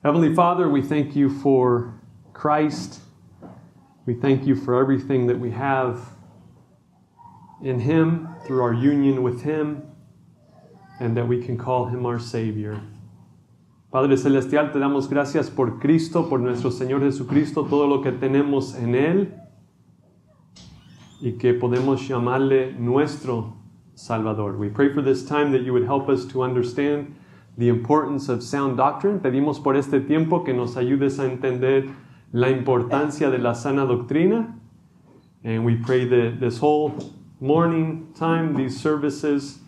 Heavenly Father, we thank you for Christ. We thank you for everything that we have in Him, through our union with Him, and that we can call Him our Savior. Padre Celestial, te damos gracias por Cristo, por nuestro Señor Jesucristo, todo lo que tenemos en Él, y que podemos llamarle nuestro Salvador. We pray for this time that you would help us to understand the importance of sound doctrine. Pedimos por este tiempo que nos ayudes a entender la importancia de la sana doctrina. And we pray that this whole morning time, these services,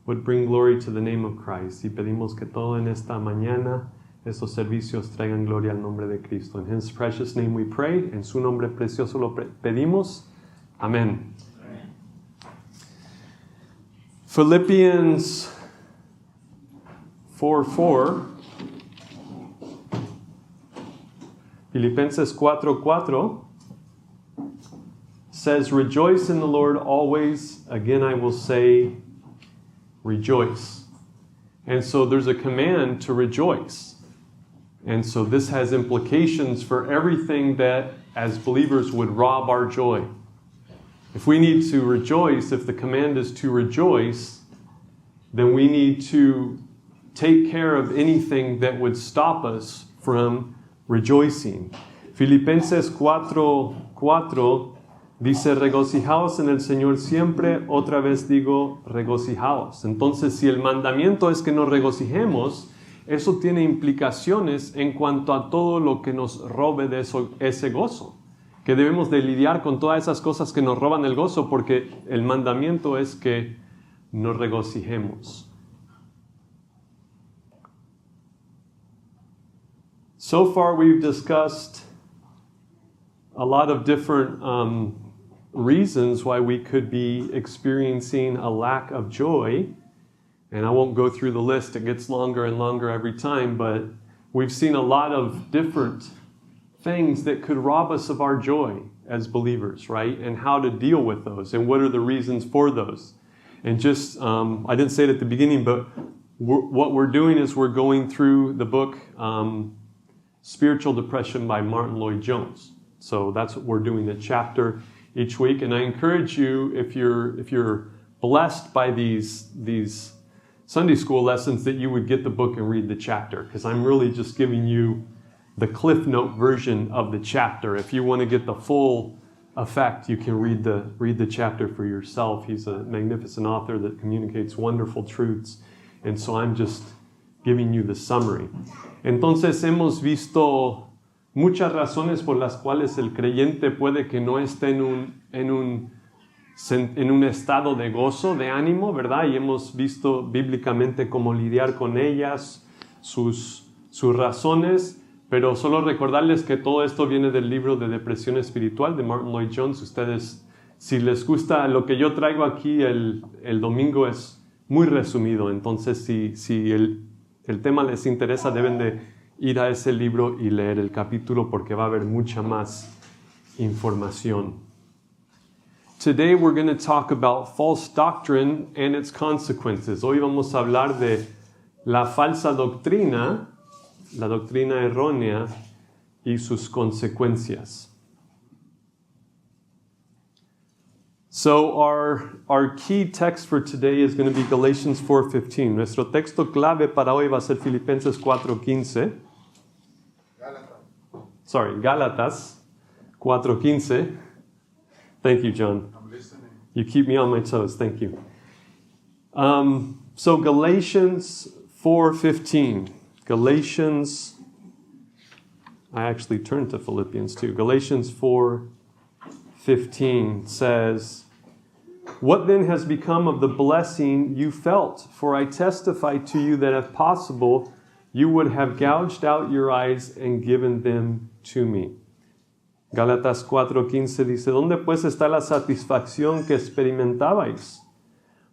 would bring glory to the name of Christ. Y pedimos que todo en esta mañana, estos servicios traigan gloria al nombre de Cristo. In His precious name we pray. En su nombre precioso lo pedimos. Amén. Philippians 4:4. Filipenses 4:4 says, "Rejoice in the Lord always. Again I will say, rejoice." And so there's a command to rejoice. And so this has implications for everything that as believers would rob our joy. If we need to rejoice, if the command is to rejoice, then we need to take care of anything that would stop us from rejoicing. Filipenses 4:4 dice, regocijaos en el Señor siempre, otra vez digo, regocijaos. Entonces, si el mandamiento es que nos regocijemos, eso tiene implicaciones en cuanto a todo lo que nos robe de ese gozo. Que debemos de lidiar con todas esas cosas que nos roban el gozo, porque el mandamiento es que nos regocijemos. So far we've discussed a lot of different reasons why we could be experiencing a lack of joy. And I won't go through the list, it gets longer and longer every time, but we've seen a lot of different things that could rob us of our joy as believers, right? And how to deal with those, and what are the reasons for those. And just, I didn't say it at the beginning, but what we're doing is we're going through the book Spiritual Depression by Martin Lloyd-Jones. So that's what we're doing, a chapter each week. And I encourage you, if you're blessed by these Sunday school lessons, that you would get the book and read the chapter, because I'm really just giving you the Cliff Note version of the chapter. If you want to get the full effect, you can read the chapter for yourself. He's a magnificent author that communicates wonderful truths. And so I'm just giving you the summary. Entonces hemos visto muchas razones por las cuales el creyente puede que no esté en un estado de gozo, de ánimo, ¿verdad? Y hemos visto bíblicamente cómo lidiar con ellas, sus razones, pero solo recordarles que todo esto viene del libro de Depresión Espiritual de Martin Lloyd-Jones. Ustedes, si les gusta lo que yo traigo aquí el domingo, es muy resumido. Entonces, si el tema les interesa, deben de ir a ese libro y leer el capítulo, porque va a haber mucha más información. Today we're going to talk about false doctrine and its consequences. Hoy vamos a hablar de la falsa doctrina, la doctrina errónea y sus consecuencias. So our key text for today is going to be Galatians 4:15. Nuestro texto clave para hoy va a ser Filipenses 4:15. Gálatas 4:15. Thank you, John. I'm listening. You keep me on my toes. Thank you. So Galatians 4:15. I actually turned to Philippians too. Galatians 4:15 says, "What then has become of the blessing you felt? For I testify to you that if possible, you would have gouged out your eyes and given them to me." Gálatas 4:15 dice, ¿dónde pues está la satisfacción que experimentabais?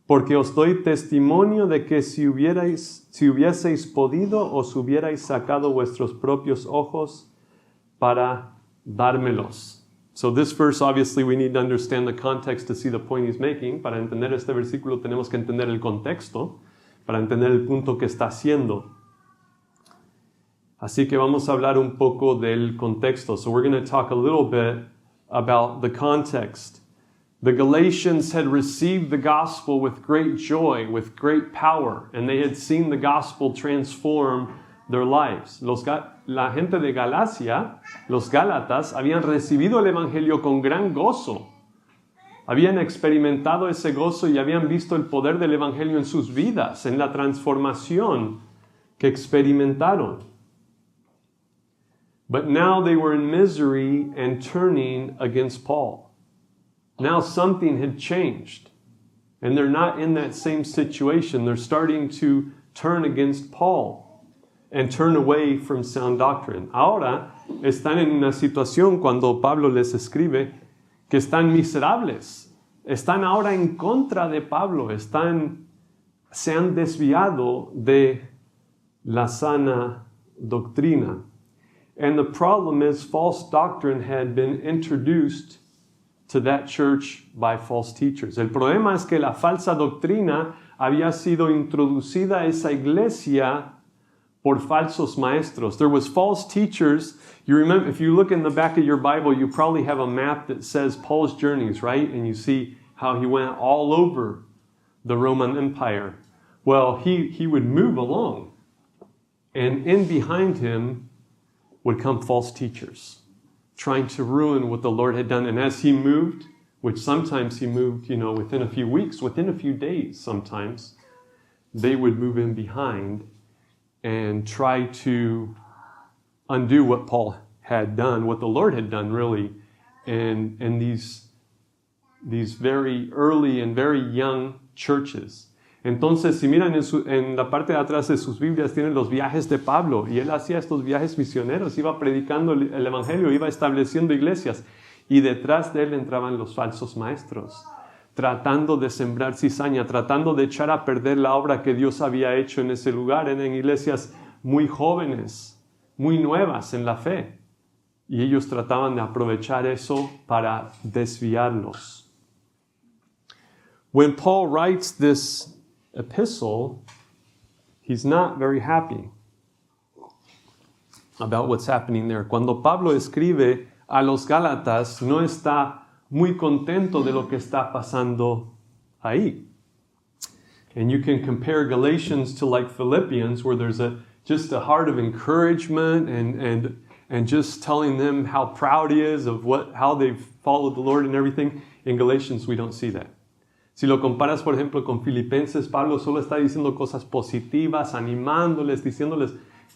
Porque os doy testimonio de que si hubieseis podido, os hubierais sacado vuestros propios ojos para dármelos. So this verse, obviously, we need to understand the context to see the point he's making. Para entender este versículo tenemos que entender el contexto, para entender el punto que está haciendo. Así que vamos a hablar un poco del contexto. So we're going to talk a little bit about the context. The Galatians had received the gospel with great joy, with great power, and they had seen the gospel transform their lives. La gente de Galacia, los Gálatas, habían recibido el evangelio con gran gozo. Habían experimentado ese gozo y habían visto el poder del evangelio en sus vidas, en la transformación que experimentaron. But now they were in misery and turning against Paul. Now something had changed, and they're not in that same situation. They're starting to turn against Paul and turn away from sound doctrine. Ahora están en una situación, cuando Pablo les escribe, que están miserables. Están ahora en contra de Pablo. Se han desviado de la sana doctrina. And the problem is, false doctrine had been introduced to that church by false teachers. El problema es que la falsa doctrina había sido introducida a esa iglesia por falsos maestros. There was false teachers. You remember, if you look in the back of your Bible, you probably have a map that says Paul's journeys, right? And you see how he went all over the Roman Empire. Well, he would move along, and in behind him would come false teachers, trying to ruin what the Lord had done. And as he moved, which sometimes he moved, within a few weeks, within a few days sometimes, they would move in behind and try to undo what Paul had done, what the Lord had done, really, in these very early and very young churches. Entonces, si miran en la parte de atrás de sus Biblias, tienen los viajes de Pablo, y él hacía estos viajes misioneros, iba predicando el evangelio, iba estableciendo iglesias, y detrás de él entraban los falsos maestros, tratando de sembrar cizaña, tratando de echar a perder la obra que Dios había hecho en ese lugar, en iglesias muy jóvenes, muy nuevas en la fe, y ellos trataban de aprovechar eso para desviarlos. When Paul writes this epistle, he's not very happy about what's happening there. Cuando Pablo escribe a los Gálatas, no está muy contento de lo que está pasando ahí. And you can compare Galatians to like Philippians, where there's just a heart of encouragement and just telling them how proud he is of how they've followed the Lord and everything. In Galatians, we don't see that. Si lo comparas, por ejemplo, con Filipenses, Pablo solo está diciendo cosas positivas, animándoles, diciéndoles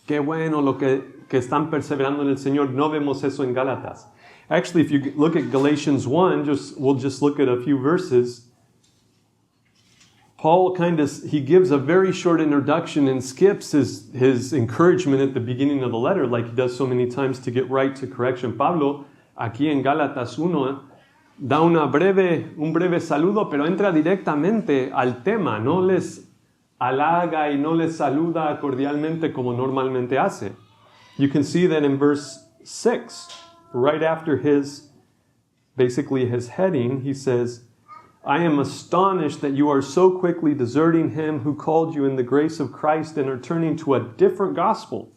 qué bueno lo que están perseverando en el Señor. No vemos eso en Gálatas. Actually, if you look at Galatians 1, we'll just look at a few verses. Paul he gives a very short introduction and skips his encouragement at the beginning of the letter, like he does so many times to get right to correction. Pablo, aquí en Gálatas 1, da un breve saludo, pero entra directamente al tema. No les halaga y no les saluda cordialmente como normalmente hace. You can see that in verse 6, right after his heading, he says, I am astonished that you are so quickly deserting him who called you in the grace of Christ and are turning to a different gospel.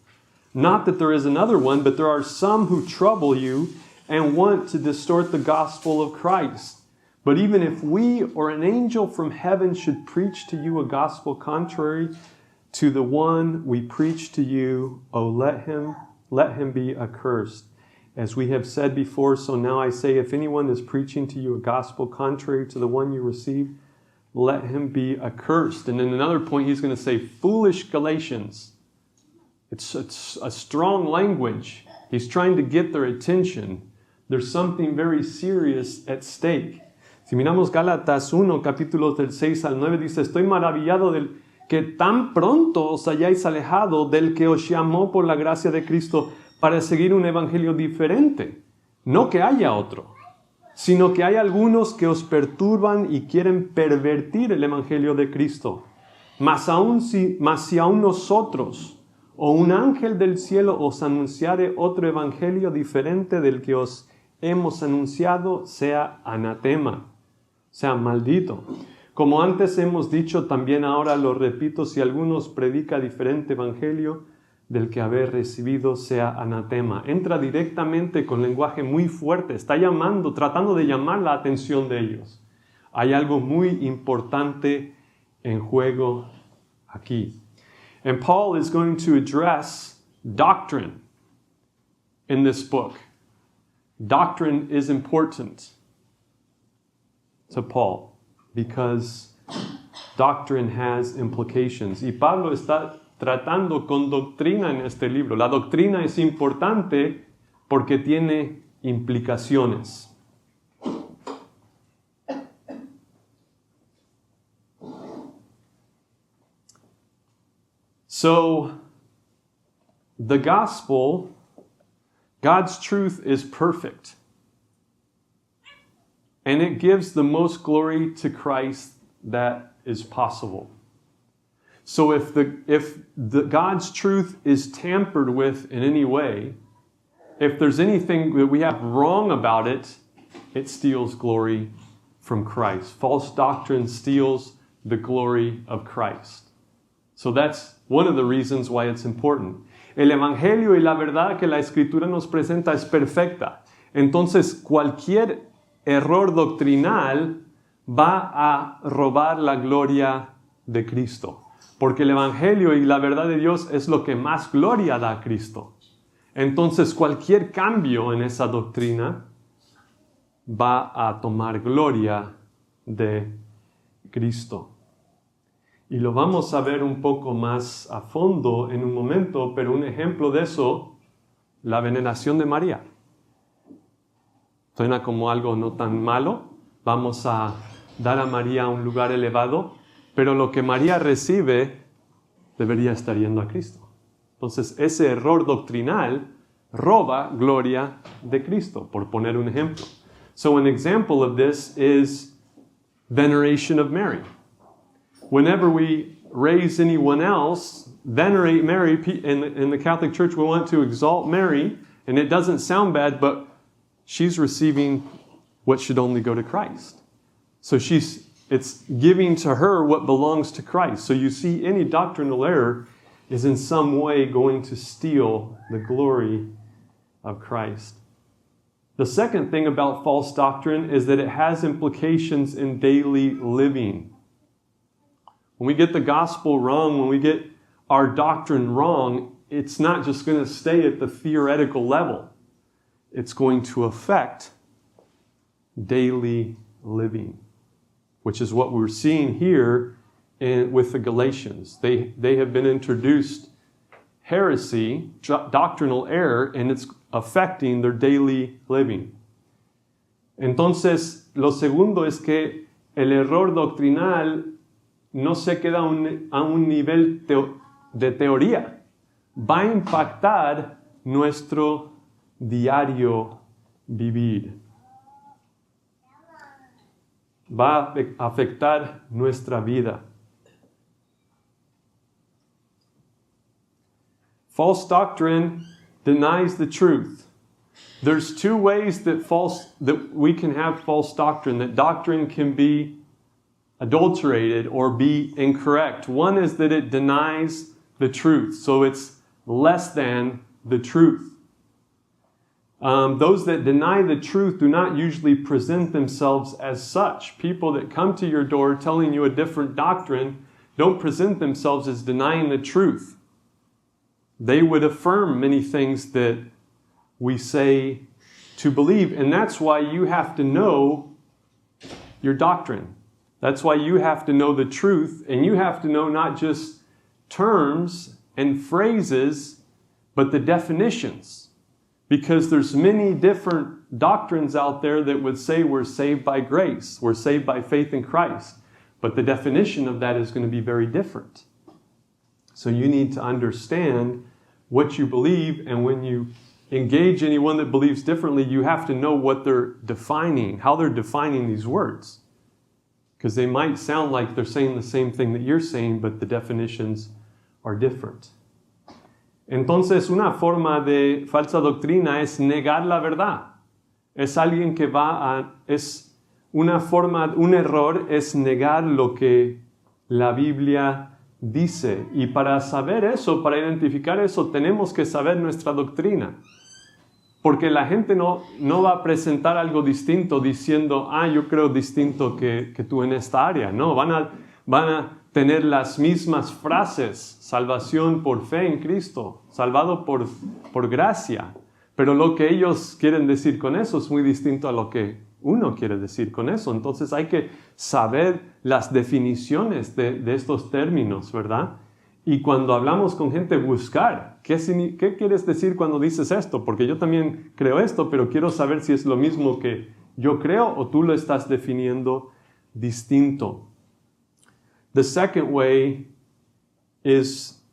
Not that there is another one, but there are some who trouble you and want to distort the gospel of Christ. But even if we or an angel from heaven should preach to you a gospel contrary to the one we preach to you, let him be accursed. As we have said before, so now I say, if anyone is preaching to you a gospel contrary to the one you received, let him be accursed. And in another point, he's going to say, foolish Galatians. It's a strong language. He's trying to get their attention. There's something very serious at stake. Si miramos Gálatas 1, capítulos del 6 al 9, dice, estoy maravillado del que tan pronto os hayáis alejado del que os llamó por la gracia de Cristo para seguir un evangelio diferente. No que haya otro, sino que hay algunos que os perturban y quieren pervertir el evangelio de Cristo. Mas si aún nosotros o un ángel del cielo os anunciare otro evangelio diferente del que os hemos anunciado, sea anatema, sea maldito. Como antes hemos dicho, también ahora lo repito, si alguno os predica diferente evangelio del que haber recibido sea anatema. Entra directamente con lenguaje muy fuerte, está tratando de llamar la atención de ellos. Hay algo muy importante en juego aquí. And Paul is going to address doctrine in this book. Doctrine is important to Paul because doctrine has implications. Y Pablo está tratando con doctrina en este libro. La doctrina es importante porque tiene implicaciones. So, the gospel, God's truth is perfect. And it gives the most glory to Christ that is possible. So if God's truth is tampered with in any way, if there's anything that we have wrong about it, it steals glory from Christ. False doctrine steals the glory of Christ. So that's one of the reasons why it's important. El Evangelio y la verdad que la Escritura nos presenta es perfecta. Entonces, cualquier error doctrinal va a robar la gloria de Cristo. Porque el Evangelio y la verdad de Dios es lo que más gloria da a Cristo. Entonces, cualquier cambio en esa doctrina va a tomar gloria de Cristo. Y lo vamos a ver un poco más a fondo en un momento, pero un ejemplo de eso, la veneración de María. Suena como algo no tan malo. Vamos a dar a María un lugar elevado, pero lo que María recibe debería estar yendo a Cristo. Entonces, ese error doctrinal roba gloria de Cristo, por poner un ejemplo. So an example of this is veneration of Mary. Whenever we raise anyone else, venerate Mary, in the Catholic Church we want to exalt Mary, and it doesn't sound bad, but she's receiving what should only go to Christ. So it's giving to her what belongs to Christ. So you see, any doctrinal error is in some way going to steal the glory of Christ. The second thing about false doctrine is that it has implications in daily living. When we get the gospel wrong, when we get our doctrine wrong, it's not just going to stay at the theoretical level. It's going to affect daily living, which is what we're seeing here with the Galatians. They have been introduced heresy, doctrinal error, and it's affecting their daily living. Entonces, lo segundo es que el error doctrinal no se queda a un nivel de teoría. Va a impactar nuestro diario vivir. Va a afectar nuestra vida. False doctrine denies the truth. There's two ways that we can have false doctrine, that doctrine can be adulterated or be incorrect. One is that it denies the truth, so it's less than the truth. Those that deny the truth do not usually present themselves as such. People that come to your door telling you a different doctrine don't present themselves as denying the truth. They would affirm many things that we say to believe, and that's why you have to know your doctrine. That's why you have to know the truth, and you have to know not just terms and phrases, but the definitions. Because there's many different doctrines out there that would say we're saved by grace, we're saved by faith in Christ. But the definition of that is going to be very different. So you need to understand what you believe, and when you engage anyone that believes differently, you have to know what they're defining, how they're defining these words. Because they might sound like they're saying the same thing that you're saying, but the definitions are different. Entonces, una forma de falsa doctrina es negar la verdad. Es alguien que un error es negar lo que la Biblia dice. Y para saber eso, para identificar eso, tenemos que saber nuestra doctrina. Porque la gente no va a presentar algo distinto diciendo, yo creo distinto que tú en esta área. No, van a tener las mismas frases. Salvación por fe en Cristo, salvado por gracia. Pero lo que ellos quieren decir con eso es muy distinto a lo que uno quiere decir con eso. Entonces hay que saber las definiciones de estos términos, ¿verdad? Y cuando hablamos con gente, buscar, ¿qué quieres decir cuando dices esto? Porque yo también creo esto, pero quiero saber si es lo mismo que yo creo o tú lo estás definiendo distinto. The second way is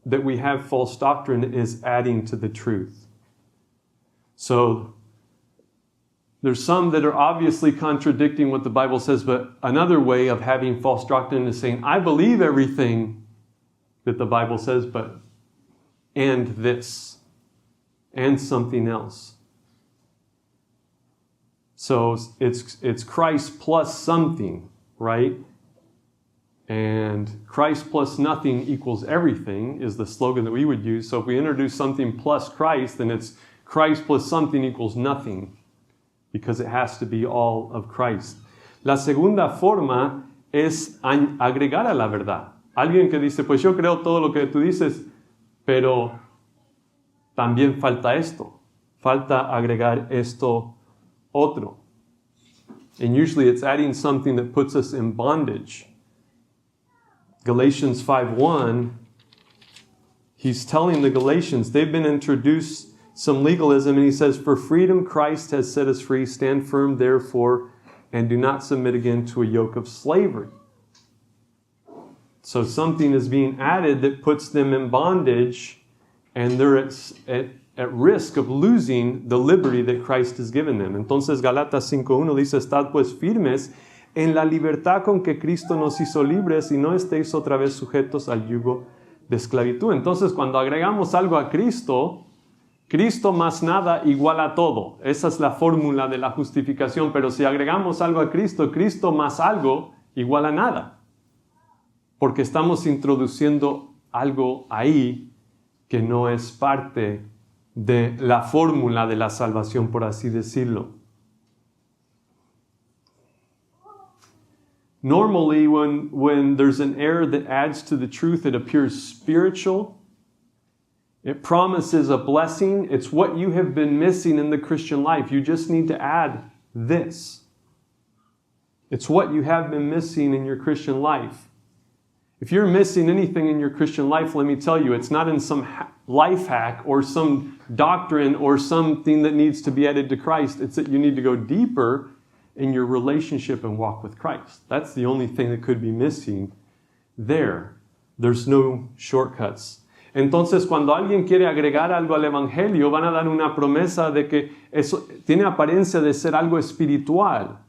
that we have false doctrine is adding to the truth. So there's some that are obviously contradicting what the Bible says, but another way of having false doctrine is saying, I believe everything that the Bible says, and this, and something else. So it's Christ plus something, right? And Christ plus nothing equals everything is the slogan that we would use. So if we introduce something plus Christ, then it's Christ plus something equals nothing, because it has to be all of Christ. La segunda forma es agregar a la verdad. Alguien que dice, pues yo creo todo lo que tú dices, pero también falta esto. Falta agregar esto otro. And usually it's adding something that puts us in bondage. Galatians 5:1, he's telling the Galatians, they've been introduced some legalism, and he says, for freedom Christ has set us free. Stand firm, therefore, and do not submit again to a yoke of slavery. So something is being added that puts them in bondage, and they're at risk of losing the liberty that Christ has given them. Entonces Galatas 5:1 dice, estad pues firmes en la libertad con que Cristo nos hizo libres y no estéis otra vez sujetos al yugo de esclavitud. Entonces cuando agregamos algo a Cristo, Cristo más nada igual a todo. Esa es la fórmula de la justificación. Pero si agregamos algo a Cristo, Cristo más algo igual a nada. Porque estamos introduciendo algo ahí que no es parte de la fórmula de la salvación, por así decirlo. Normally, when there's an error that adds to the truth, it appears spiritual. It promises a blessing. It's what you have been missing in the Christian life. You just need to add this. It's what you have been missing in your Christian life. If you're missing anything in your Christian life, let me tell you, it's not in some life hack or some doctrine or something that needs to be added to Christ. It's that you need to go deeper in your relationship and walk with Christ. That's the only thing that could be missing there. There's no shortcuts. Entonces, cuando alguien quiere agregar algo al Evangelio, van a dar una promesa de que eso tiene apariencia de ser algo espiritual.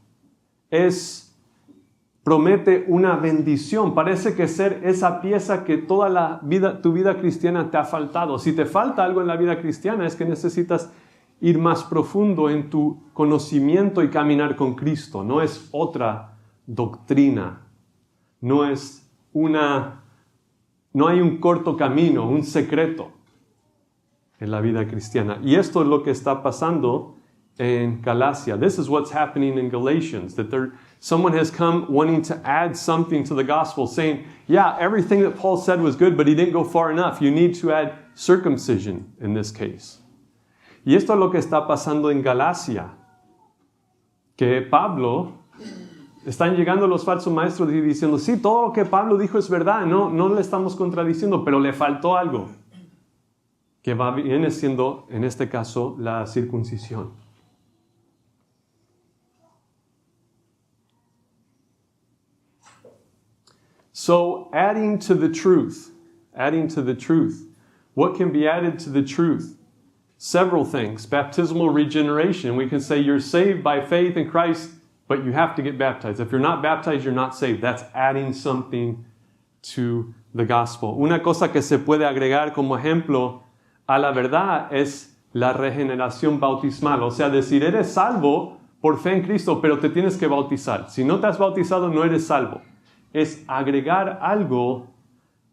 Promete una bendición. Parece que ser esa pieza que toda tu vida cristiana te ha faltado. Si te falta algo en la vida cristiana, es que necesitas ir más profundo en tu conocimiento y caminar con Cristo. No es otra doctrina. No hay un corto camino, un secreto en la vida cristiana. Y esto es lo que está pasando en Galacia. This is what's happening in Galatians, that someone has come wanting to add something to the gospel, saying, yeah, everything that Paul said was good, but he didn't go far enough. You need to add circumcision in this case. Y esto es lo que está pasando en Galacia, que Pablo, están llegando los falsos maestros y diciendo, sí, todo lo que Pablo dijo es verdad, no le estamos contradiciendo, pero le faltó algo, que viene siendo, en este caso, la circuncisión. So, adding to the truth. What can be added to the truth? Several things. Baptismal regeneration. We can say you're saved by faith in Christ, but you have to get baptized. If you're not baptized, you're not saved. That's adding something to the gospel. Una cosa que se puede agregar como ejemplo a la verdad es la regeneración bautismal. O sea, decir, eres salvo por fe en Cristo, pero te tienes que bautizar. Si no te has bautizado, no eres salvo. Es agregar algo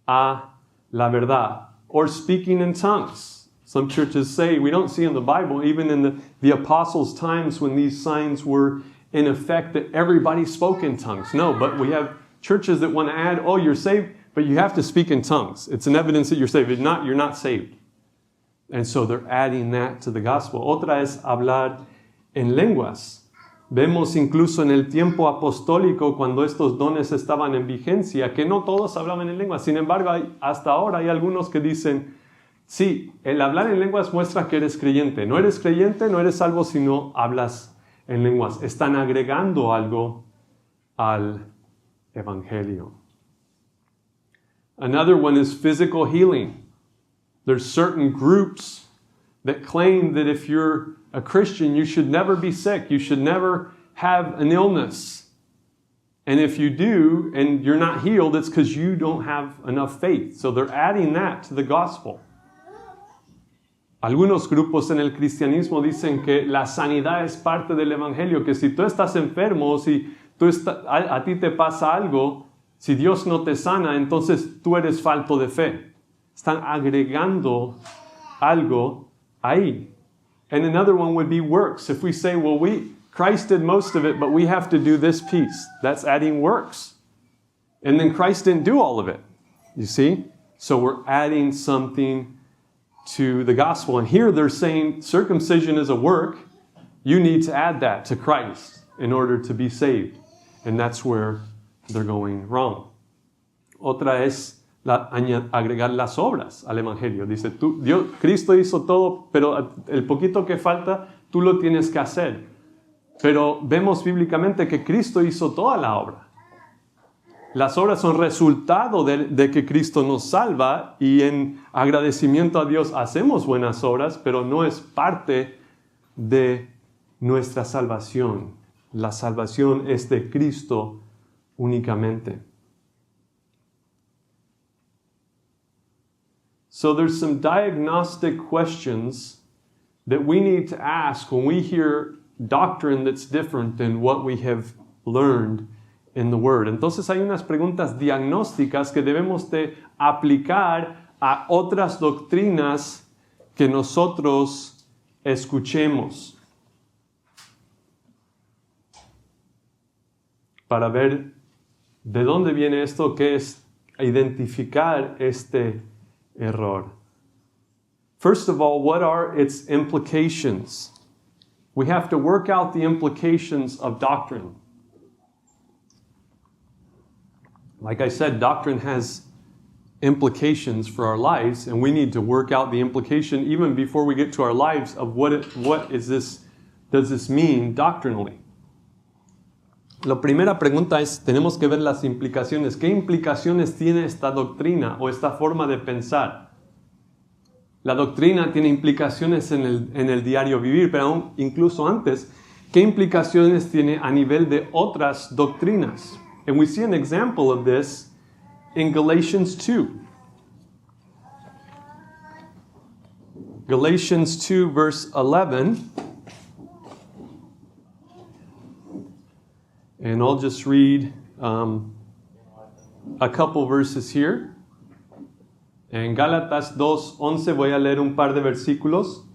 a la verdad. Or speaking in tongues. Some churches say, we don't see in the Bible, even in the apostles' times when these signs were in effect, that everybody spoke in tongues. No, but we have churches that want to add, oh, you're saved, but you have to speak in tongues. It's an evidence that you're saved. If not, you're not saved. And so they're adding that to the gospel. Otra es hablar en lenguas. Vemos incluso en el tiempo apostólico, cuando estos dones estaban en vigencia, que no todos hablaban en lenguas. Sin embargo, hasta ahora hay algunos que dicen, sí, el hablar en lenguas muestra que eres creyente. No eres creyente, no eres salvo si no hablas en lenguas. Están agregando algo al evangelio. Another one is physical healing. There's certain groups that claim that if you're a Christian, you should never be sick. You should never have an illness. And if you do, and you're not healed, it's because you don't have enough faith. So they're adding that to the gospel. Algunos grupos en el cristianismo dicen que la sanidad es parte del evangelio, que si tú estás enfermo, si a ti te pasa algo, si Dios no te sana, entonces tú eres falto de fe. Están agregando algo ahí. And another one would be works. If we say, well, Christ did most of it, but we have to do this piece. That's adding works. And then Christ didn't do all of it. You see? So we're adding something to the gospel. And here they're saying circumcision is a work. You need to add that to Christ in order to be saved. And that's where they're going wrong. Otra es agregar las obras al evangelio. Dice, Cristo hizo todo, pero el poquito que falta, tú lo tienes que hacer. Pero vemos bíblicamente que Cristo hizo toda la obra. Las obras son resultado de que Cristo nos salva, y en agradecimiento a Dios hacemos buenas obras, pero no es parte de nuestra salvación. La salvación es de Cristo únicamente. So there's some diagnostic questions that we need to ask when we hear doctrine that's different than what we have learned in the Word. Entonces hay unas preguntas diagnósticas que debemos de aplicar a otras doctrinas que nosotros escuchemos para ver de dónde viene esto, que es identificar este error. First of all, what are its implications? We have to work out the implications of doctrine. Like I said, doctrine has implications for our lives, and we need to work out the implication even before we get to our lives of does this mean doctrinally. La primera pregunta es, tenemos que ver las implicaciones. ¿Qué implicaciones tiene esta doctrina o esta forma de pensar? La doctrina tiene implicaciones en el diario vivir, pero aún incluso antes, ¿qué implicaciones tiene a nivel de otras doctrinas? And we see an example of this in Galatians 2. Galatians 2, verse 11. And I'll just read a couple verses here. En Gálatas 2:11 voy a leer un par de versículos.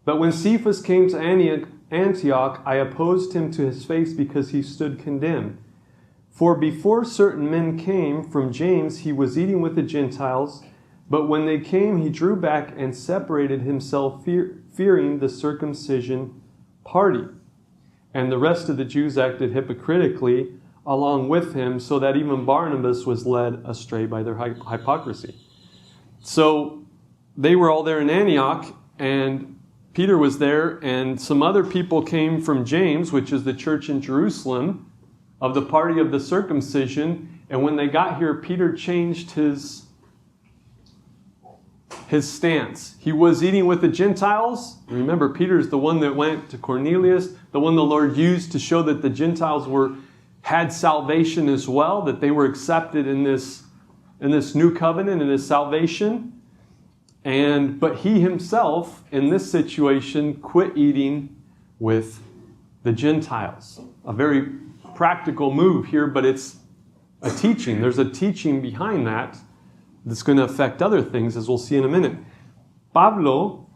But when Cephas came to Antioch, I opposed him to his face because he stood condemned. For before certain men came from James, he was eating with the Gentiles. But when they came, he drew back and separated himself, fearing the circumcision party. And the rest of the Jews acted hypocritically along with him, so that even Barnabas was led astray by their hypocrisy. So they were all there in Antioch, and Peter was there, and some other people came from James, which is the church in Jerusalem, of the party of the circumcision. And when they got here, Peter changed his stance. He was eating with the Gentiles. Remember, Peter's the one that went to Cornelius, the one the Lord used to show that the Gentiles had salvation as well, that they were accepted in this new covenant, in this salvation. But he himself, in this situation, quit eating with the Gentiles. A very practical move here, but it's a teaching. There's a teaching behind that that's going to affect other things, as we'll see in a minute. Pablo,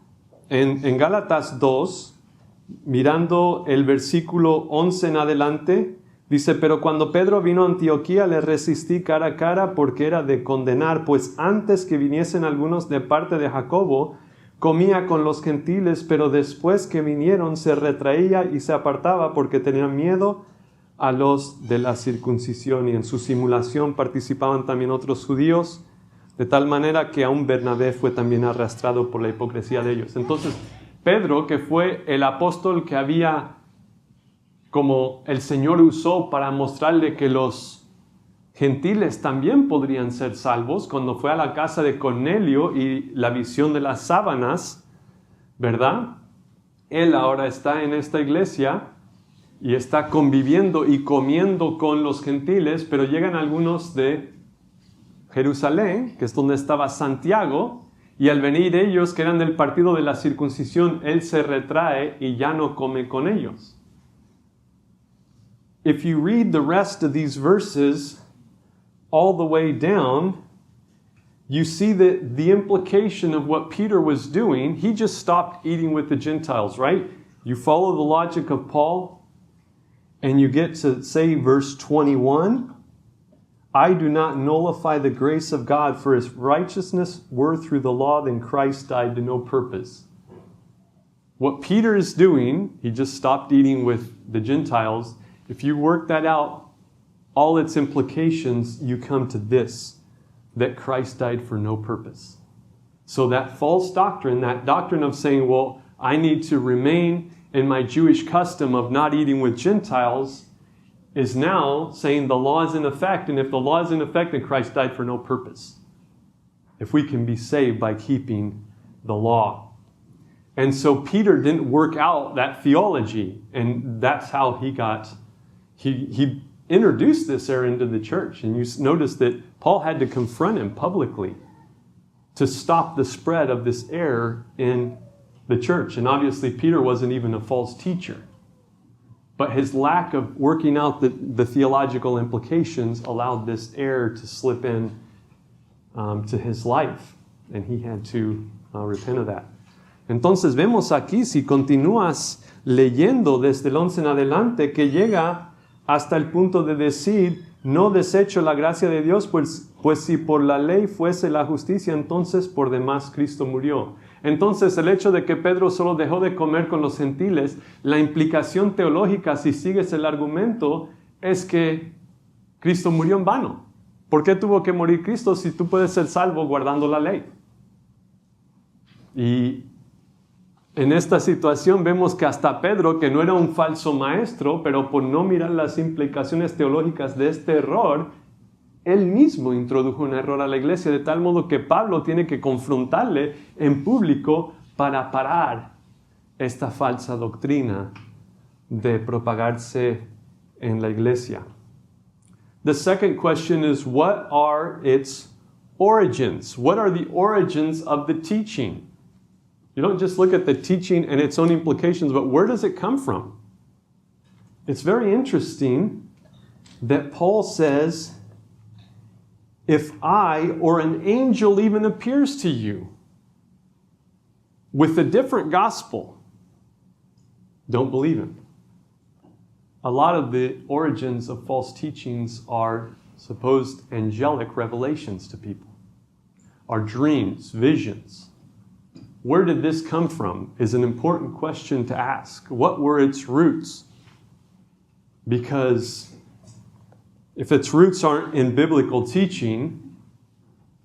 en Gálatas 2, mirando el versículo 11 en adelante, dice, pero cuando Pedro vino a Antioquía le resistí cara a cara porque era de condenar, pues antes que viniesen algunos de parte de Jacobo, comía con los gentiles, pero después que vinieron se retraía y se apartaba porque tenía miedo a los de la circuncisión, y en su simulación participaban también otros judíos, de tal manera que aún Bernabé fue también arrastrado por la hipocresía de ellos. Entonces, Pedro, que fue el apóstol que había, como el Señor usó para mostrarle que los gentiles también podrían ser salvos, cuando fue a la casa de Cornelio y la visión de las sábanas, ¿verdad? Él ahora está en esta iglesia y está conviviendo y comiendo con los gentiles, pero llegan algunos de Jerusalén, que es donde estaba Santiago, y al venir ellos, que eran del partido de la circuncisión, él se retrae y ya no come con ellos. If you read the rest of these verses all the way down, you see that the implication of what Peter was doing, he just stopped eating with the Gentiles, right? You follow the logic of Paul, and you get to say verse 21, I do not nullify the grace of God, for if righteousness were through the law, then Christ died to no purpose. What Peter is doing, he just stopped eating with the Gentiles. If you work that out, all its implications, you come to this, that Christ died for no purpose. So that false doctrine, that doctrine of saying, well, I need to remain in my Jewish custom of not eating with Gentiles, is now saying the law is in effect, and if the law is in effect, then Christ died for no purpose. If we can be saved by keeping the law. And so Peter didn't work out that theology, and that's how he introduced this error into the church. And you notice that Paul had to confront him publicly to stop the spread of this error in the church. And obviously Peter wasn't even a false teacher. But his lack of working out the theological implications allowed this error to slip in to his life. And he had to repent of that. Entonces vemos aquí, si continúas leyendo desde el 11 en adelante, que llega hasta el punto de decir, no desecho la gracia de Dios, pues si por la ley fuese la justicia, entonces por demás Cristo murió. Entonces el hecho de que Pedro solo dejó de comer con los gentiles, la implicación teológica, si sigues el argumento, es que Cristo murió en vano. ¿Por qué tuvo que morir Cristo si tú puedes ser salvo guardando la ley? Y en esta situación vemos que hasta Pedro, que no era un falso maestro, pero por no mirar las implicaciones teológicas de este error, él mismo introdujo un error a la iglesia, de tal modo que Pablo tiene que confrontarle en público para parar esta falsa doctrina de propagarse en la iglesia. The second question is, what are its origins? What are the origins of the teaching? You don't just look at the teaching and its own implications, but where does it come from? It's very interesting that Paul says, if I or an angel even appears to you with a different gospel, don't believe him. A lot of the origins of false teachings are supposed angelic revelations to people, are dreams, visions. Where did this come from is an important question to ask. What were its roots? Because if its roots aren't in biblical teaching,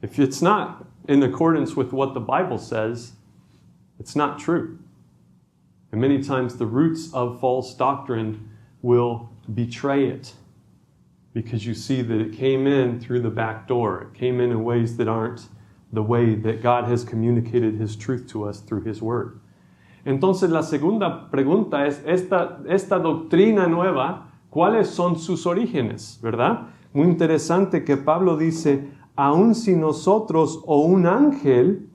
if it's not in accordance with what the Bible says, it's not true. And many times the roots of false doctrine will betray it because you see that it came in through the back door. It came in ways that aren't the way that God has communicated His truth to us through His Word. Entonces la segunda pregunta es, esta doctrina nueva, ¿cuáles son sus orígenes? ¿Verdad? Muy interesante que Pablo dice, aun si nosotros o un ángel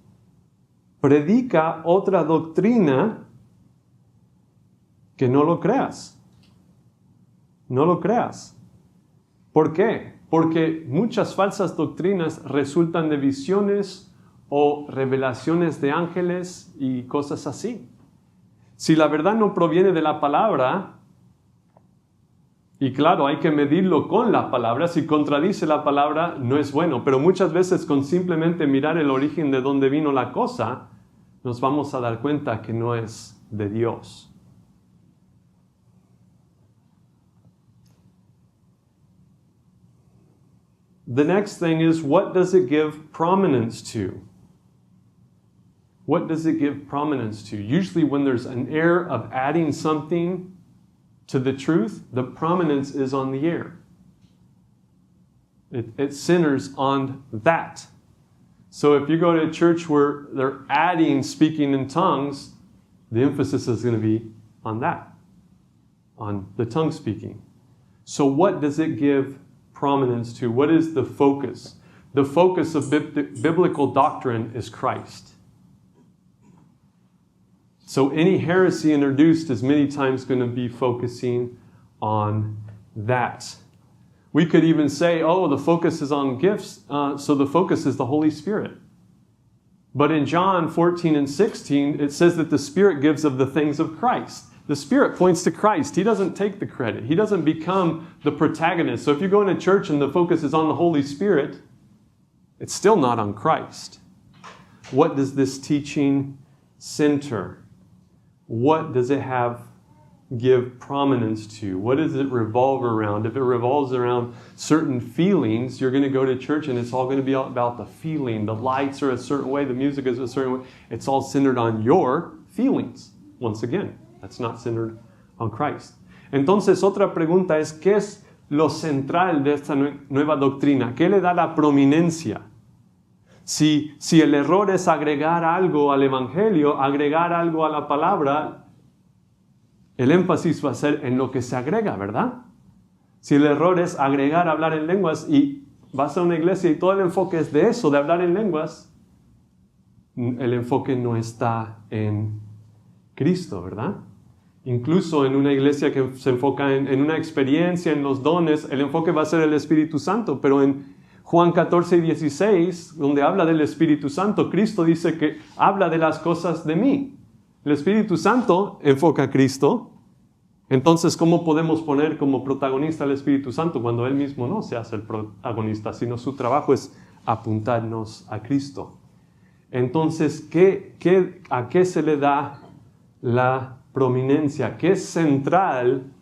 predica otra doctrina, que no lo creas. No lo creas. ¿Por qué? porque muchas falsas doctrinas resultan de visiones o revelaciones de ángeles y cosas así. Si la verdad no proviene de la palabra, y claro, hay que medirlo con la palabra, si contradice la palabra no es bueno, pero muchas veces con simplemente mirar el origen de dónde vino la cosa, nos vamos a dar cuenta que no es de Dios. The next thing is, what does it give prominence to? What does it give prominence to? Usually when there's an air of adding something to the truth, the prominence is on the air. It centers on that. So if you go to a church where they're adding speaking in tongues, the emphasis is going to be on that, on the tongue speaking. So what does it give prominence to? What is the focus? The focus of biblical doctrine is Christ. So any heresy introduced is many times going to be focusing on that. We could even say, oh, the focus is on gifts, so the focus is the Holy Spirit. But in John 14 and 16, it says that the Spirit gives of the things of Christ. The Spirit points to Christ. He doesn't take the credit. He doesn't become the protagonist. So if you go into church and the focus is on the Holy Spirit, it's still not on Christ. What does this teaching center? What does it give prominence to? What does it revolve around? If it revolves around certain feelings, you're going to go to church and it's all going to be about the feeling. The lights are a certain way, the music is a certain way. It's all centered on your feelings. Once again, that's not centered on Christ. Entonces, otra pregunta es, ¿qué es lo central de esta nueva doctrina? ¿Qué le da la prominencia? Si el error es agregar algo al Evangelio, agregar algo a la palabra, el énfasis va a ser en lo que se agrega, ¿verdad? Si el error es agregar hablar en lenguas y vas a una iglesia y todo el enfoque es de eso, de hablar en lenguas, el enfoque no está en Cristo, ¿verdad? Incluso en una iglesia que se enfoca en una experiencia, en los dones, el enfoque va a ser el Espíritu Santo, pero en Juan 14 y 16, donde habla del Espíritu Santo, Cristo dice que habla de las cosas de mí. El Espíritu Santo enfoca a Cristo. Entonces, ¿cómo podemos poner como protagonista al Espíritu Santo cuando Él mismo no se hace el protagonista, sino su trabajo es apuntarnos a Cristo? Entonces, ¿a qué se le da la prominencia? ¿Qué es central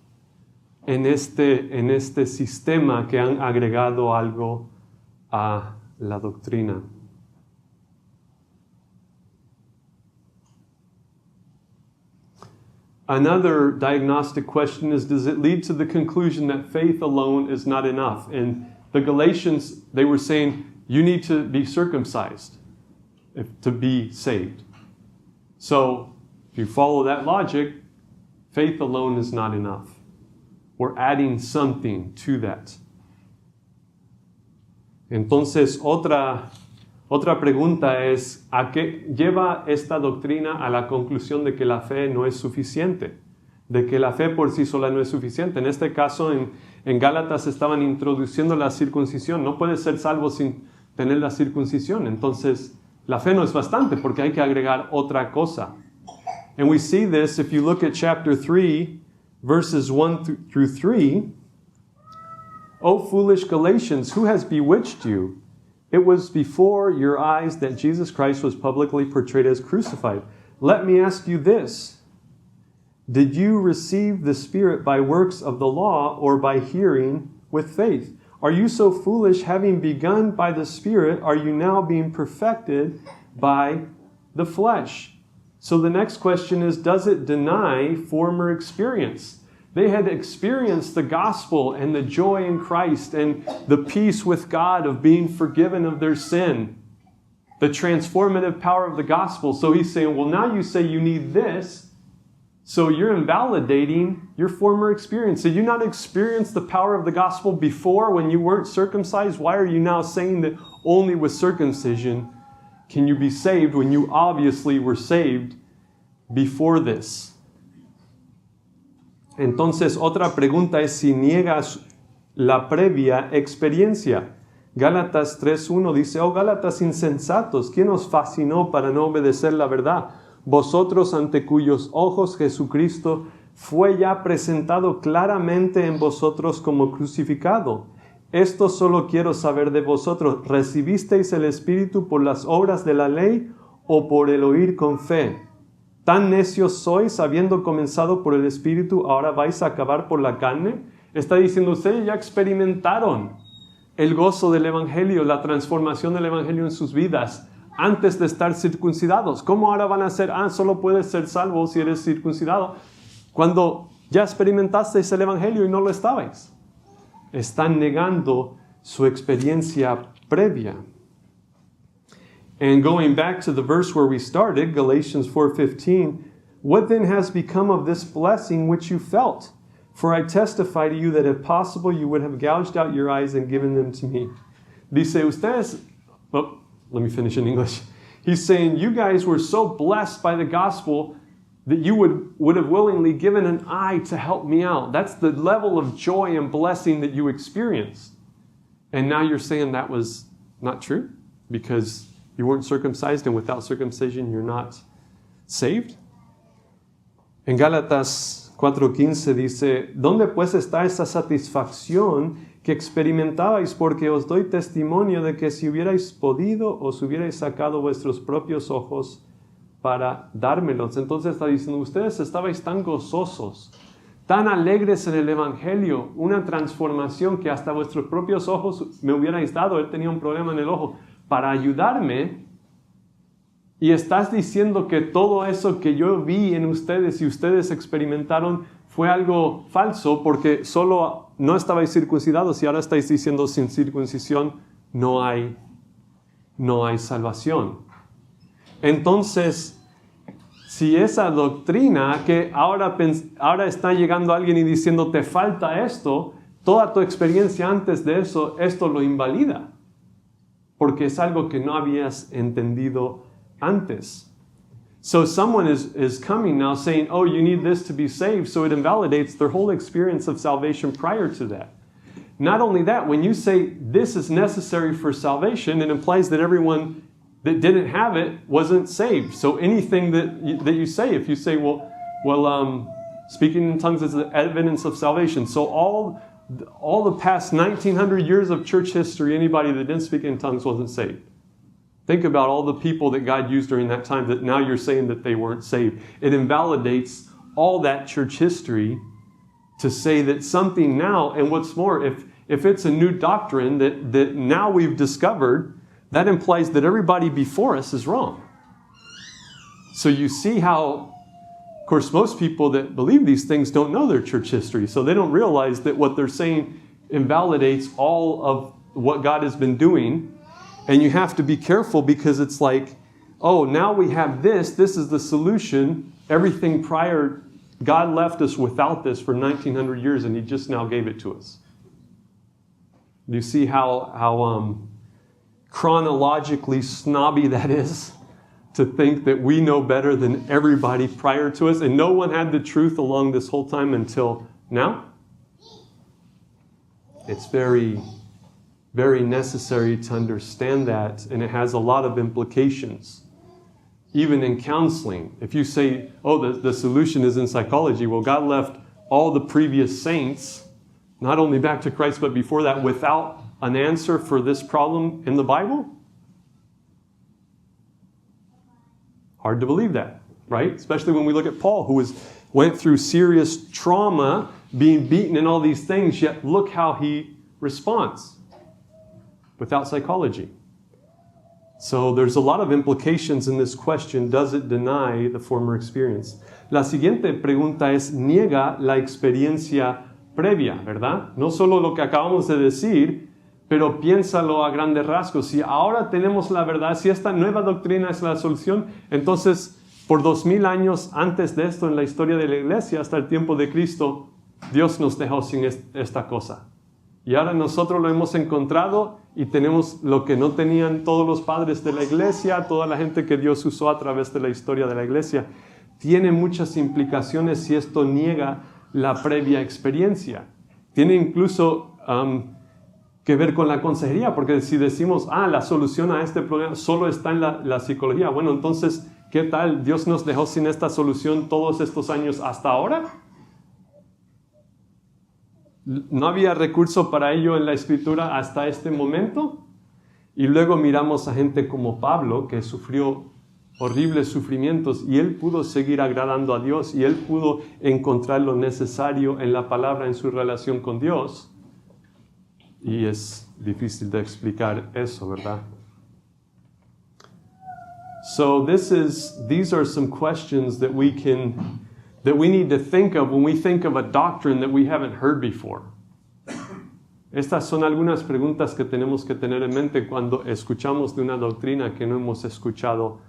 en este sistema que han agregado algo a la doctrina? Another diagnostic question is, does it lead to the conclusion that faith alone is not enough? In the Galatians, they were saying, you need to be circumcised to be saved. So, if you follow that logic, faith alone is not enough. We're adding something to that. Entonces, otra pregunta es, ¿a qué lleva esta doctrina a la conclusión de que la fe no es suficiente? De que la fe por sí sola no es suficiente. En este caso, en Gálatas estaban introduciendo la circuncisión. No puedes ser salvo sin tener la circuncisión. Entonces, la fe no es bastante porque hay que agregar otra cosa. And we see this if you look at chapter 3, verses 1 through 3. O foolish Galatians, who has bewitched you? It was before your eyes that Jesus Christ was publicly portrayed as crucified. Let me ask you this. Did you receive the Spirit by works of the law or by hearing with faith? Are you so foolish, having begun by the Spirit, are you now being perfected by the flesh? So the next question is, does it deny former experience? They had experienced the gospel and the joy in Christ and the peace with God of being forgiven of their sin, the transformative power of the gospel. So he's saying, well, now you say you need this, so you're invalidating your former experience. Did you not experience the power of the gospel before when you weren't circumcised? Why are you now saying that only with circumcision can you be saved when you obviously were saved before this? Entonces, otra pregunta es si niegas la previa experiencia. Gálatas 3:1 dice, oh Gálatas insensatos, ¿quién os fascinó para no obedecer la verdad? Vosotros ante cuyos ojos Jesucristo fue ya presentado claramente en vosotros como crucificado. Esto solo quiero saber de vosotros, ¿recibisteis el Espíritu por las obras de la ley o por el oír con fe? ¿Tan necios sois, habiendo comenzado por el Espíritu, ahora vais a acabar por la carne? Está diciendo, ustedes ya experimentaron el gozo del Evangelio, la transformación del Evangelio en sus vidas antes de estar circuncidados. ¿Cómo ahora van a ser? Solo puedes ser salvo si eres circuncidado, cuando ya experimentasteis el Evangelio y no lo estabais. Están negando su experiencia previa. And going back to the verse where we started, Galatians 4:15, what then has become of this blessing which you felt? For I testify to you that if possible you would have gouged out your eyes and given them to me. Dice, ustedes, let me finish in English. He's saying, you guys were so blessed by the gospel that you would have willingly given an eye to help me out. That's the level of joy and blessing that you experienced. And now you're saying that was not true because you weren't circumcised, and without circumcision you're not saved. En Gálatas 4:15 dice, ¿dónde pues está esa satisfacción que experimentabais? Porque os doy testimonio de que si hubierais podido, os hubierais sacado vuestros propios ojos para dármelos. Entonces está diciendo, ustedes estabais tan gozosos, tan alegres en el Evangelio, una transformación que hasta vuestros propios ojos me hubierais dado. Él tenía un problema en el ojo, para ayudarme, y estás diciendo que todo eso que yo vi en ustedes y ustedes experimentaron fue algo falso porque solo no estabais circuncidados, y ahora estáis diciendo sin circuncisión no hay salvación. Entonces, si esa doctrina que ahora está llegando alguien y diciendo te falta esto, toda tu experiencia antes de eso, esto lo invalida, porque es algo que no habías entendido antes. So someone is coming now saying, oh, you need this to be saved, so it invalidates their whole experience of salvation prior to that. Not only that, when you say this is necessary for salvation, it implies that everyone that didn't have it wasn't saved. So anything that you say, if you say, speaking in tongues is the evidence of salvation. So all the past 1900 years of church history, anybody that didn't speak in tongues wasn't saved. Think about all the people that God used during that time that now you're saying that they weren't saved. It invalidates all that church history to say that something now, and what's more, if it's a new doctrine that now we've discovered, that implies that everybody before us is wrong. So you see how, of course, most people that believe these things don't know their church history, so they don't realize that what they're saying invalidates all of what God has been doing. And you have to be careful because it's like, oh, now we have this is the solution. Everything prior, God left us without this for 1900 years and He just now gave it to us. Do you see how chronologically snobby that is? To think that we know better than everybody prior to us and no one had the truth along this whole time until now? It's very, very necessary to understand that, and it has a lot of implications. Even in counseling, if you say, oh, the solution is in psychology, well, God left all the previous saints, not only back to Christ, but before that, without an answer for this problem in the Bible? Hard to believe that, right? Especially when we look at Paul, who went through serious trauma, being beaten and all these things, yet look how he responds without psychology. So there's a lot of implications in this question, does it deny the former experience? La siguiente pregunta es, ¿niega la experiencia previa, verdad? No solo lo que acabamos de decir, pero piénsalo a grandes rasgos. Si ahora tenemos la verdad, si esta nueva doctrina es la solución, entonces por 2000 años antes de esto en la historia de la iglesia, hasta el tiempo de Cristo, Dios nos dejó sin esta cosa. Y ahora nosotros lo hemos encontrado y tenemos lo que no tenían todos los padres de la iglesia, toda la gente que Dios usó a través de la historia de la iglesia. Tiene muchas implicaciones si esto niega la previa experiencia. Tiene incluso que ver con la consejería, porque si decimos, la solución a este problema solo está en la psicología, bueno, entonces, ¿qué tal? ¿Dios nos dejó sin esta solución todos estos años hasta ahora? ¿No había recurso para ello en la Escritura hasta este momento? Y luego miramos a gente como Pablo, que sufrió horribles sufrimientos y él pudo seguir agradando a Dios y él pudo encontrar lo necesario en la palabra en su relación con Dios. Y es difícil de explicar eso, ¿verdad? So these are some questions that we need to think of when we think of a doctrine that we haven't heard before. Estas son algunas preguntas que tenemos que tener en mente cuando escuchamos de una doctrina que no hemos escuchado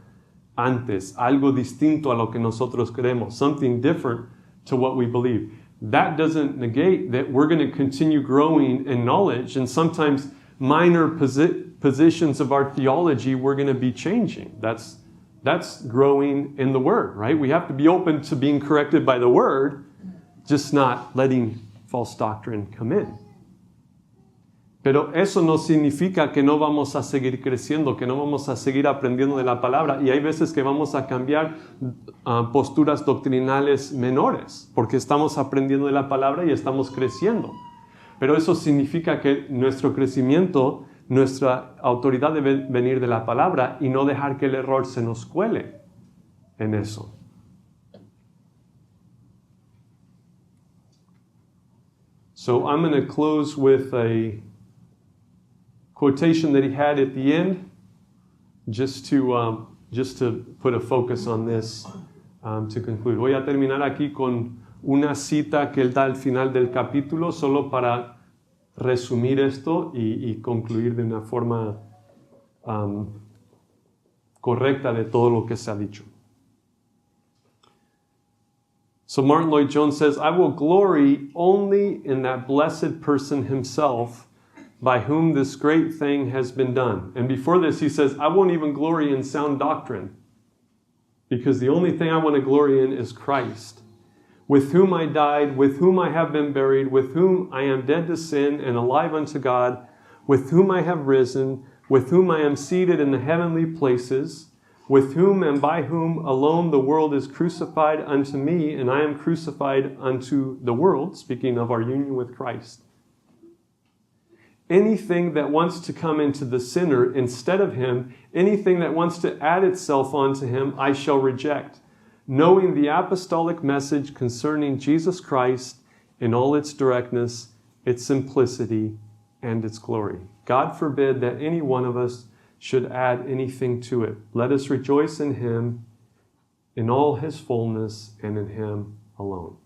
antes, algo distinto a lo que nosotros creemos, something different to what we believe. That doesn't negate that we're going to continue growing in knowledge, and sometimes minor positions of our theology we're going to be changing. That's growing in the Word, right? We have to be open to being corrected by the Word, just not letting false doctrine come in. Pero eso no significa que no vamos a seguir creciendo, que no vamos a seguir aprendiendo de la palabra. Y hay veces que vamos a cambiar posturas doctrinales menores, porque estamos aprendiendo de la palabra y estamos creciendo. Pero eso significa que nuestro crecimiento, nuestra autoridad debe venir de la palabra y no dejar que el error se nos cuele en eso. So I'm going to close with a quotation that he had at the end, just to put a focus on this, to conclude. Voy a terminar aquí con una cita que él da al final del capítulo, solo para resumir esto y concluir de una forma correcta de todo lo que se ha dicho. So Martin Lloyd-Jones says, I will glory only in that blessed person himself by whom this great thing has been done. And before this, he says, I won't even glory in sound doctrine, because the only thing I want to glory in is Christ, with whom I died, with whom I have been buried, with whom I am dead to sin and alive unto God, with whom I have risen, with whom I am seated in the heavenly places, with whom and by whom alone the world is crucified unto me, and I am crucified unto the world, speaking of our union with Christ. Anything that wants to come into the sinner instead of him, anything that wants to add itself onto him, I shall reject, knowing the apostolic message concerning Jesus Christ in all its directness, its simplicity, and its glory. God forbid that any one of us should add anything to it. Let us rejoice in him, in all his fullness, and in him alone.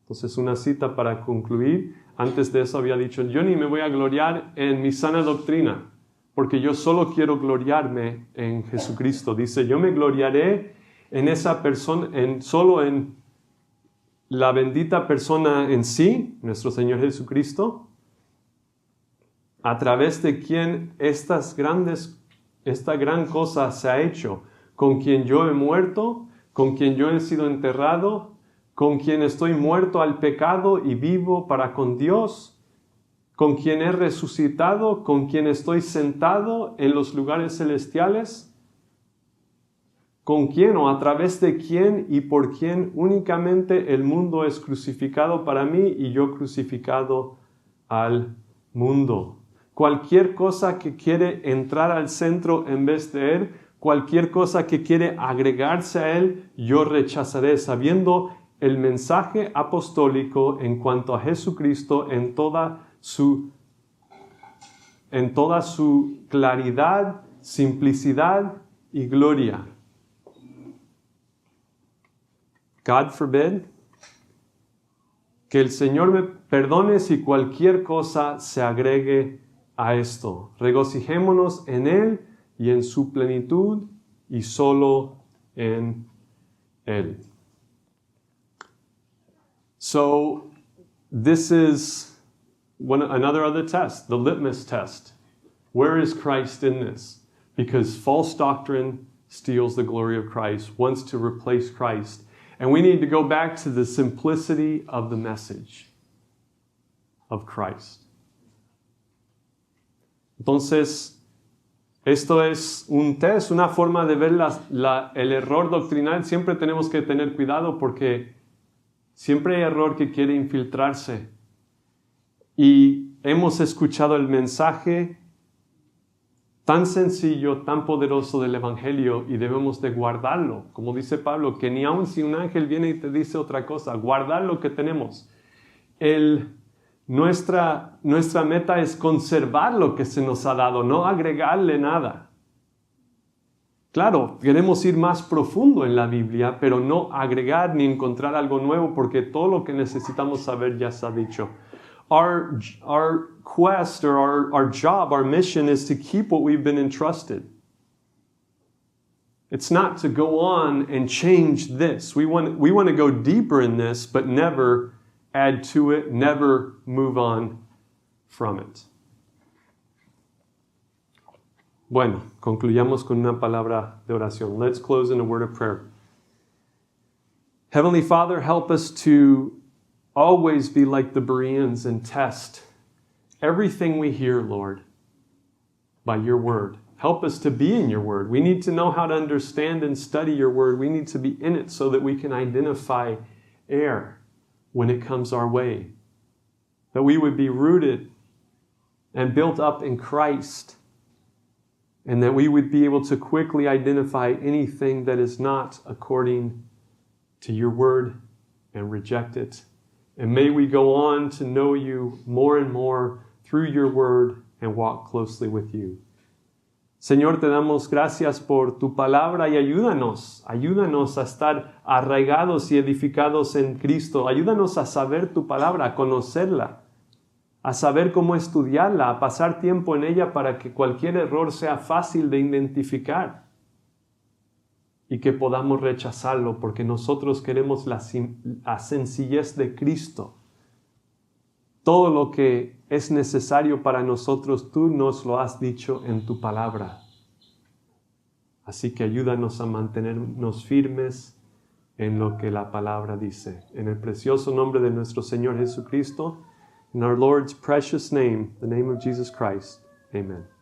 Entonces, una cita para concluir. Antes de eso había dicho, yo ni me voy a gloriar en mi sana doctrina, porque yo solo quiero gloriarme en Jesucristo. Dice, yo me gloriaré en esa persona, solo en la bendita persona en sí, nuestro Señor Jesucristo, a través de quien esta gran cosa se ha hecho, con quien yo he muerto, con quien yo he sido enterrado, con quien estoy muerto al pecado y vivo para con Dios, con quien he resucitado, con quien estoy sentado en los lugares celestiales, con quien o a través de quien y por quien únicamente el mundo es crucificado para mí y yo crucificado al mundo. Cualquier cosa que quiere entrar al centro en vez de él, cualquier cosa que quiere agregarse a él, yo rechazaré, sabiendo el mensaje apostólico en cuanto a Jesucristo en toda su claridad, simplicidad y gloria. God forbid que el Señor me perdone si cualquier cosa se agregue a esto. Regocijémonos en Él y en su plenitud y solo en Él. So this is another other test, the litmus test. Where is Christ in this? Because false doctrine steals the glory of Christ, wants to replace Christ. And we need to go back to the simplicity of the message of Christ. Entonces, esto es un test, una forma de ver el error doctrinal. Siempre tenemos que tener cuidado porque siempre hay error que quiere infiltrarse. Y hemos escuchado el mensaje tan sencillo, tan poderoso del Evangelio y debemos de guardarlo. Como dice Pablo, que ni aun si un ángel viene y te dice otra cosa, guardar lo que tenemos. Nuestra meta es conservar lo que se nos ha dado, no agregarle nada. Claro, queremos ir más profundo en la Biblia, pero no agregar ni encontrar algo nuevo porque todo lo que necesitamos saber ya se ha dicho. Our quest or our job, our mission is to keep what we've been entrusted. It's not to go on and change this. We want to go deeper in this, but never add to it, never move on from it. Bueno, concluyamos con una palabra de oración. Let's close in a word of prayer. Heavenly Father, help us to always be like the Bereans and test everything we hear, Lord, by your word. Help us to be in your word. We need to know how to understand and study your word. We need to be in it so that we can identify error when it comes our way. That we would be rooted and built up in Christ. And that we would be able to quickly identify anything that is not according to your word and reject it. And may we go on to know you more and more through your word and walk closely with you. Señor, te damos gracias por tu palabra y ayúdanos a estar arraigados y edificados en Cristo. Ayúdanos a saber tu palabra, a conocerla, a saber cómo estudiarla, a pasar tiempo en ella para que cualquier error sea fácil de identificar y que podamos rechazarlo porque nosotros queremos la sencillez de Cristo. Todo lo que es necesario para nosotros, tú nos lo has dicho en tu palabra. Así que ayúdanos a mantenernos firmes en lo que la palabra dice. En el precioso nombre de nuestro Señor Jesucristo, in our Lord's precious name, the name of Jesus Christ. Amen.